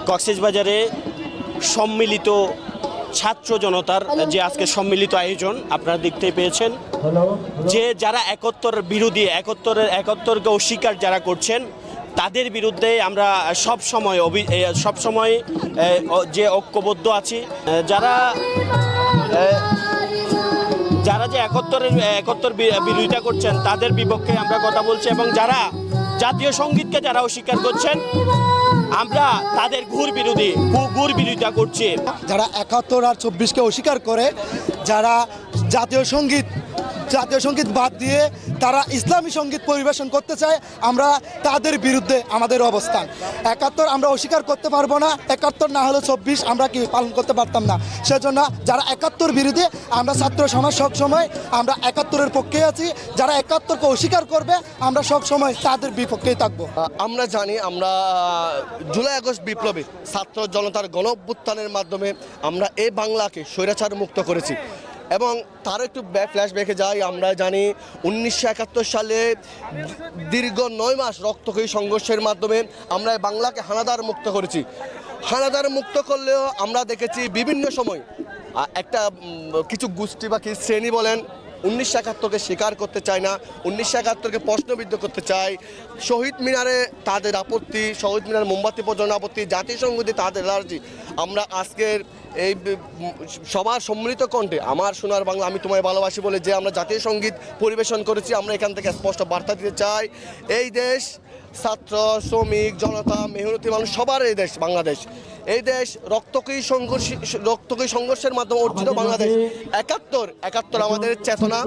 কক্সবাজারে সম্মিলিত ছাত্র জনতার যে আজকে সম্মিলিত আয়োজন আপনারা দেখতেই পেয়েছেন, যে যারা একাত্তর বিরোধী, একাত্তরকে অস্বীকার যারা করছেন তাদের বিরুদ্ধে আমরা সবসময় যে ঐক্যবদ্ধ আছি। যারা যে একাত্তর বিরোধিতা করছেন তাদের বিপক্ষে আমরা কথা বলছি, এবং যারা জাতীয় সঙ্গীতকে যারা অস্বীকার করছেন আমরা তাদের ঘুর বিরোধিতা করছি। যারা ৭১ আর ২৪কে অস্বীকার করে, যারা জাতীয় সঙ্গীত বাদ দিয়ে তারা ইসলামী সঙ্গীত পরিবেশন করতে চায়, আমরা তাদের বিরুদ্ধে আমাদের অবস্থান। ৭১ আমরা অস্বীকার করতে পারবো না, ৭১ না হলে ২৪ আমরা কি পালন করতে পারতাম না। সেজন্য যারা ৭১ বিরোধী, আমরা ছাত্র সমাজ সবসময় আমরা ৭১-এর পক্ষে আছি। যারা ৭১কে অস্বীকার করবে আমরা সবসময় তাদের বিপক্ষেই থাকবো। আমরা জানি, আমরা জুলাই আগস্ট বিপ্লবে ছাত্র জনতার গণ অভ্যুত্থানের মাধ্যমে আমরা এই বাংলাকে স্বৈরাচার মুক্ত করেছি, এবং তার একটু ফ্ল্যাশব্যাকে যাই। আমরা জানি ১৯৭১ সালে দীর্ঘ ৯ মাস রক্তক্ষয়ী সংঘর্ষের মাধ্যমে আমরা এই বাংলাকে হানাদার মুক্ত করেছি। হানাদার মুক্ত করলেও আমরা দেখেছি বিভিন্ন সময় কিছু গোষ্ঠী বা কিছু শ্রেণী বলেন ১৯৭১কে স্বীকার করতে চায় না, ১৯৭১কে প্রশ্নবিদ্ধ করতে চায়। শহীদ মিনারে তাদের আপত্তি, শহীদ মিনার মোমবাতি প্রজ্বলন আপত্তি, জাতীয় সঙ্গীতে তাদের অ্যালার্জি। আমরা আজকের এই সবার সম্মিলিত কণ্ঠে আমার সোনার বাংলা আমি তোমায় ভালোবাসি বলে যে আমরা জাতীয় সঙ্গীত পরিবেশন করেছি, আমরা এখান থেকে স্পষ্ট বার্তা দিতে চাই, এই দেশ ছাত্র, শ্রমিক, জনতা, মেহনতি মানুষ সবার এই দেশ বাংলাদেশ। এই দেশ রক্তক্ষয়ী সংঘর্ষের মাধ্যমে অর্জিত বাংলাদেশ। ৭১ আমাদের চেতনা,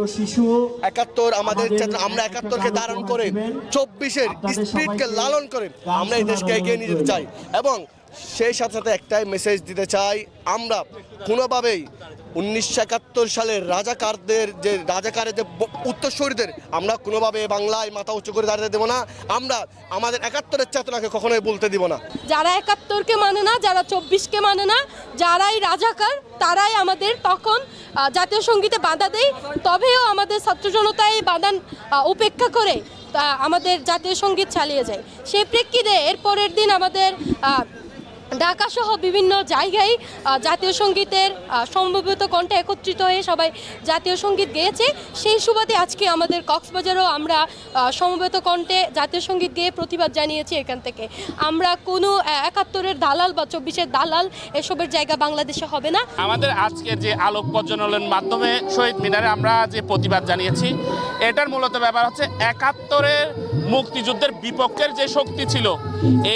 ৭১ আমাদের চেতনা। আমরা ৭১কে ধারণ করে ২৪-এর স্পিরিটকে লালন করে আমরা এই দেশকে এগিয়ে নিয়ে যেতে চাই, এবং সেই সাথে সাথে একটাই মেসেজ দিতে চাই, আমরা কোনোভাবেই ১৯৭১ সালের রাজাকারের যে উত্তরসূরিদের আমরা কোনোভাবে বাংলায় মাথা উঁচু করে দাঁড়িয়ে দেবো না। আমরা আমাদের ৭১-এর চেতনাকে কখনোই বলতে দিব না। যারা ৭১কে মানে না, যারা ২৪কে মানে না, যারাই রাজাকার তারাই আমাদের তখন জাতীয় সঙ্গীতে বাধা দেয়। তবেও আমাদের ছাত্র জনতা এই বাধা উপেক্ষা করে আমাদের জাতীয় সঙ্গীত চালিয়ে যায়। সেই প্রেক্ষিতে এর পরের দিন আমাদের ঢাকা সহ বিভিন্ন জায়গায় জাতীয় সঙ্গীতের সমবেত কণ্ঠে একত্রিত হয়ে সবাই জাতীয় সঙ্গীত গেয়েছে। সেই সুবাদে আজকে আমাদের কক্সবাজারেও আমরা সমবেত কণ্ঠে জাতীয় সঙ্গীত গেয়ে প্রতিবাদ জানিয়েছি। এখান থেকে আমরা কোনো ৭১-এর দালাল বা ২৪-এর দালাল এসবের জায়গা বাংলাদেশে হবে না। আমাদের আজকের যে আলোক প্রজ্বলনের মাধ্যমে শহীদ মিনারে আমরা যে প্রতিবাদ জানিয়েছি, এটার মূলত ব্যাপার হচ্ছে ৭১-এর মুক্তিযুদ্ধের বিপক্ষের যে শক্তি ছিল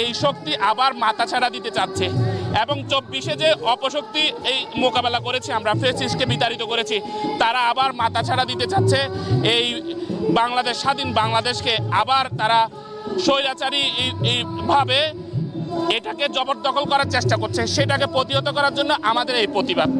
এই শক্তি আবার মাথাছাড়া দিতে চাচ্ছে, এবং ২৪-এ যে অপশক্তি এই মোকাবেলা করেছি, আমরা ফ্যাসিস্টকে বিতাড়িত করেছি, তারা আবার মাথাছাড়া দিতে চাচ্ছে। এই বাংলাদেশ, স্বাধীন বাংলাদেশকে আবার তারা স্বৈরাচারী ভাবে এটাকে জবরদখল করার চেষ্টা করছে। সেটাকে প্রতিহত করার জন্য আমাদের এই প্রতিবাদ।